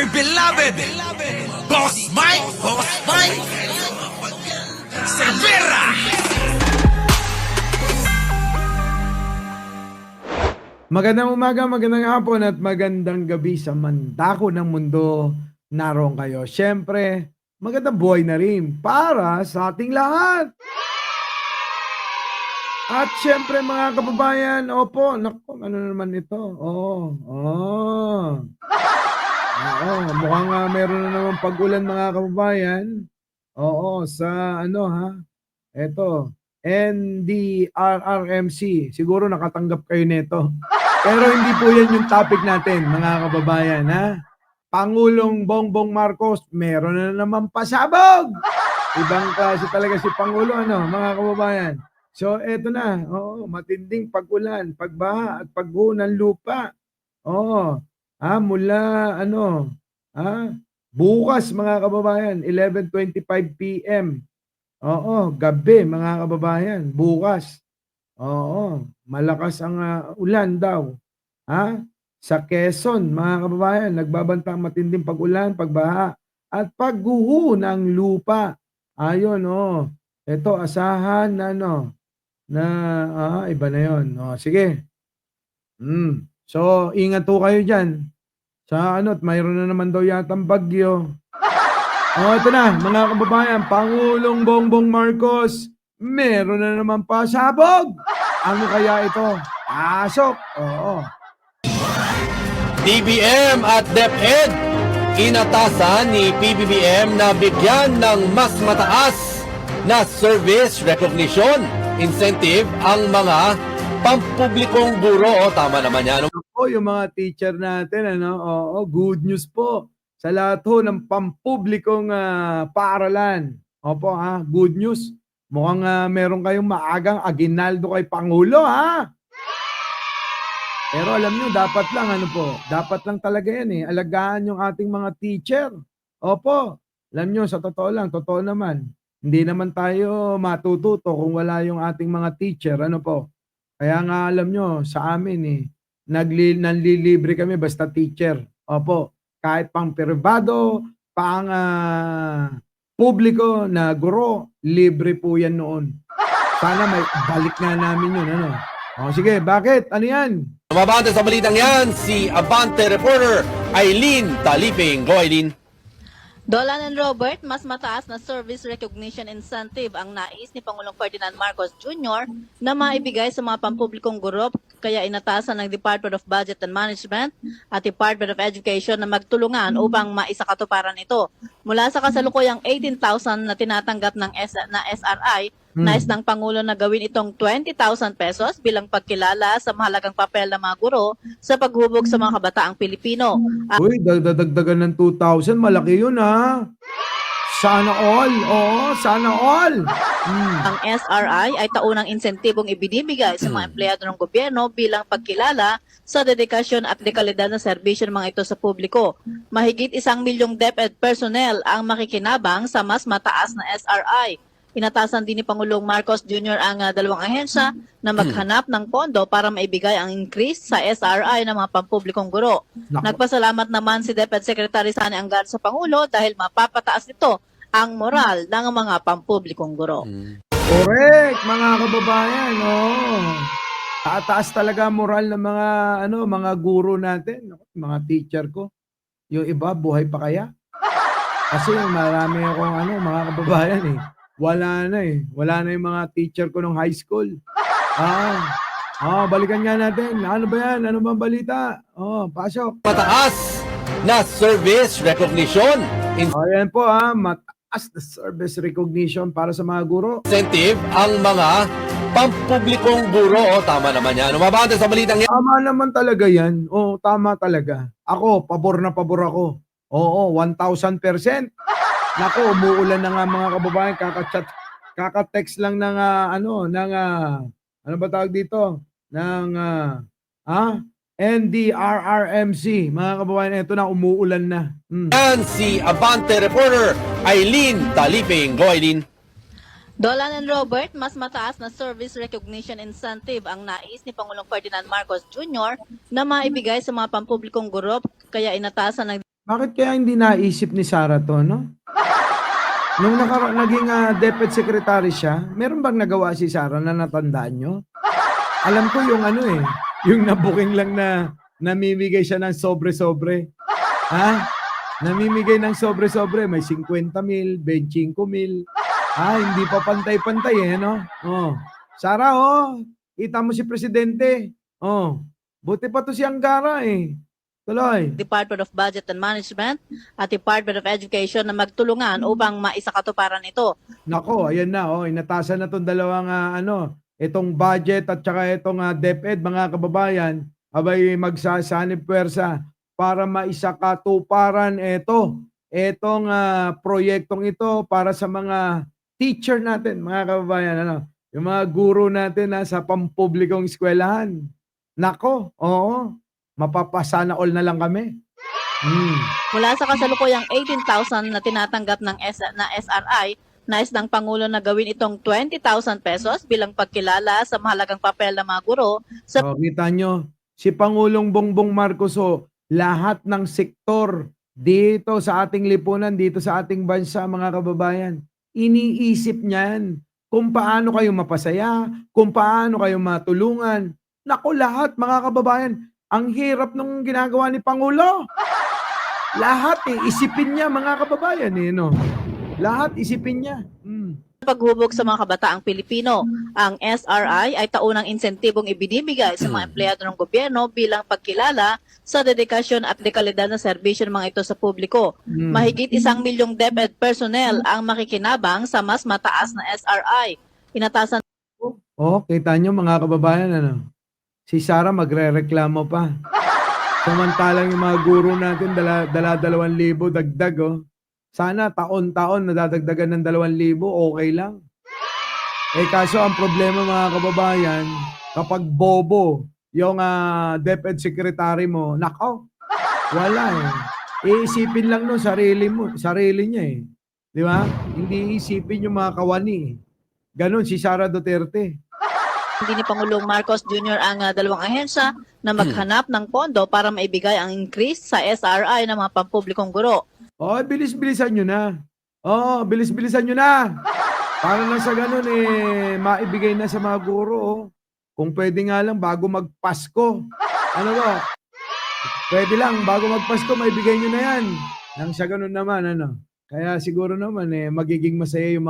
dear beloved, Boss Mike, Cervera. Magandang umaga, magandang hapon at magandang gabi sa mandako ng mundo. Naroon kayo. Siyempre, magandang buhay na rin para sa ating lahat. At siyempre mga kababayan, opo, naku, ano naman ito? Mukhang meron na naman pag-ulan mga kababayan. Oo, sa ano ha, eto, NDRRMC. Siguro nakatanggap kayo nito. Pero hindi po yan yung topic natin, mga kababayan, ha? Pangulong Bongbong Marcos, meron na naman pasabog! Ibang klase talaga si Pangulo, ano, mga kababayan. So, eto na, matinding pag-ulan, pagbaha at pagguho ng lupa. Oo, mula, bukas, mga kababayan, 11:25 PM. Oo, gabi, mga kababayan, bukas. Oo, malakas ang ulan daw. Sa Quezon, mga kababayan, nagbabanta ang matinding pag-ulan, pagbaha, at pagguho ng lupa. Ayon, ito, asahan na, iba na yun. Sige. So, ingat po kayo dyan. Sa mayroon na naman daw yatang bagyo. Ito na, mga kababayan, Pangulong Bongbong Marcos, meron na naman pasabog. Ano kaya ito? Pasok. Oo. DBM at DepEd, inatasan ni PBBM na bigyan ng mas mataas na service recognition incentive ang mga pampublikong guro. Tama naman yan. Ako, yung mga teacher natin, good news po sa lahat ho ng pampublikong paaralan. Opo, good news. Mukhang meron kayong maagang aginaldo kay Pangulo, ha? Pero alam nyo, dapat lang talaga yan, alagaan yung ating mga teacher. Opo, alam nyo, sa totoo lang, totoo naman, hindi naman tayo matututo kung wala yung ating mga teacher, Kaya nga alam nyo, sa amin, nanlilibre kami basta teacher. Opo, kahit pang pribado, pang publiko na guro, libre po yan noon. Sana may balik nga namin yun, sige, bakit? Ano yan? Mabante sa balitang yan, si Abante reporter Aileen Taliping. Go, Aileen. Dolan and Robert, mas mataas na service recognition incentive ang nais ni Pangulong Ferdinand Marcos Jr. na maibigay sa mga pampublikong guro, kaya inatasan ng Department of Budget and Management at Department of Education na magtulungan upang maisakatuparan ito. Mula sa kasalukuyang 18,000 na tinatanggap ng SRI, nais ng Pangulo na gawin itong 20,000 pesos bilang pagkilala sa mahalagang papel ng mga guro sa paghubog sa mga kabataang Pilipino. Uy, dadagdagan ng 2,000, malaki yun, ha? Sana all. Oo, sana all. Ang SRI ay taunang insentibong ibinibigay sa mga empleyado ng gobyerno bilang pagkilala sa dedikasyon at dekalidad ng serbisyo ng mga ito sa publiko. Mahigit 1 milyong DepEd personnel ang makikinabang sa mas mataas na SRI. Inatasan din ni Pangulong Marcos Jr. ang dalawang ahensya na maghanap ng pondo para maibigay ang increase sa SRI ng mga pampublikong guro. Nagpasalamat naman si DepEd Secretary Sani Anggar sa Pangulo dahil mapapataas nito ang moral ng mga pampublikong guro. Correct, mga kababayan. Tataas talaga moral ng mga guro natin, mga teacher ko. Yung iba, buhay pa kaya? Kasi marami akong mga kababayan Wala na yung mga teacher ko nung high school. Balikan nga natin. Ano ba yan? Ano bang balita? Pasok. Mataas na service recognition Yan po mataas na service recognition para sa mga guro. incentive ang mga pampublikong guro. Tama naman yan. Mabante sa balitang yan. Tama naman talaga yan. Tama talaga. Ako, pabor na pabor ako. 1,000%. Naku, umuulan na nga mga kababayan, kaka-text lang ng ano ba tawag dito? Ng NDRRMC. Mga kababayan, ito na, umuulan na. Yan si Abante reporter Aileen Taliping. Go, Aileen. Dolan and Robert, mas mataas na service recognition incentive ang nais ni Pangulong Ferdinand Marcos Jr. na maibigay sa mga pampublikong guro, kaya inatasan ng Bakit kaya hindi naisip ni Sara 'to, no? Nung naging, DepEd secretary siya, meron bang nagawa si Sara na natandaan niyo? Alam ko yung ano, yung na-booking lang na namimigay siya ng sobre-sobre. Ha? Namimigay ng sobre-sobre, may 50,000, 25,000. Hindi pa pantay-pantay, no? Oh. Sara, kita mo si Presidente. Buti pa 'to si Angara, Tuloy. Department of Budget and Management at Department of Education na magtulungan upang maisakatuparan ito. Nako, ayan na, inatasan na 'tong dalawang itong budget at saka itong DepEd, mga kababayan, abay magsasanib puwersa para maisakatuparan etong proyektong ito para sa mga teacher natin, mga kababayan, yung mga guro natin sa pampublikong eskwelahan. Nako, oo, mapapasana all na lang kami. Mula sa kasalukuyang 18,000 na tinatanggap ng SRI, nais ng Pangulo na gawin itong 20,000 pesos bilang pagkilala sa mahalagang papel ng mga guro sa Kita nyo, si Pangulong Bongbong Marcos, lahat ng sektor dito sa ating lipunan, dito sa ating bansa, mga kababayan, iniisip niyan kung paano kayo mapasaya, kung paano kayo matulungan. Naku, lahat, mga kababayan, ang hirap nung ginagawa ni Pangulo. Lahat isipin niya, mga kababayan, no? Lahat isipin niya. paghubog sa mga kabataang Pilipino. Ang SRI ay taunang insentibong ibinibigay sa mga empleyado ng gobyerno bilang pagkilala sa dedikasyon at dekalidad ng serbisyo ng mga ito sa publiko. Mahigit 1 milyong DepEd personnel ang makikinabang sa mas mataas na SRI. Inatasan Kita nyo mga kababayan, si Sara magre-reklamo pa. Samantalang yung mga guro natin, dala 2,000 dagdag, Sana taon-taon nadadagdagan ng 2,000, okay lang. Kaso ang problema mga kababayan, kapag bobo yung DepEd secretary mo, nako, wala Iisipin lang no sarili niya Di ba? Hindi isipin yung mga kawani. Ganon si Sara Duterte. hindi ni Pangulong Marcos Jr. ang dalawang ahensya na maghanap ng pondo para maibigay ang increase sa SRI ng mga pampublikong guro. Bilis-bilisan nyo na. Bilis-bilisan nyo na. Para lang sa ganun, maibigay na sa mga guro. Kung pwede nga lang, bago magpasko. Ano ba? Pwede lang, bago magpasko, maibigay nyo na yan. Nang sa ganun naman, Kaya siguro naman, magiging masaya yung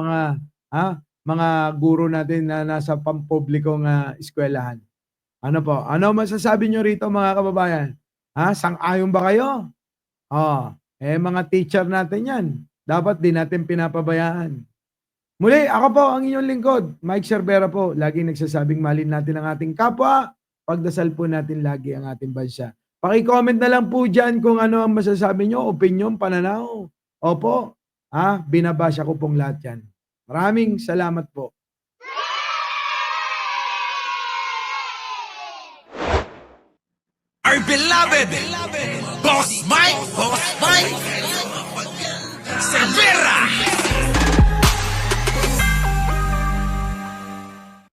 mga guro natin na nasa pampublikong eskwelahan. Ano po? Ano masasabi nyo rito, mga kababayan? Sang-ayon ba kayo? Mga teacher natin yan. Dapat din natin pinapabayaan. Muli, ako po ang inyong lingkod, Mike Cervera po. Laging nagsasabing mahalin natin ang ating kapwa. Pagdasal po natin lagi ang ating bansa. Paki-comment na lang po dyan kung ano ang masasabi nyo, opinion, pananaw. Opo, binabasa ko pong lahat yan. Maraming salamat po. Our beloved Boss Mike Cervera.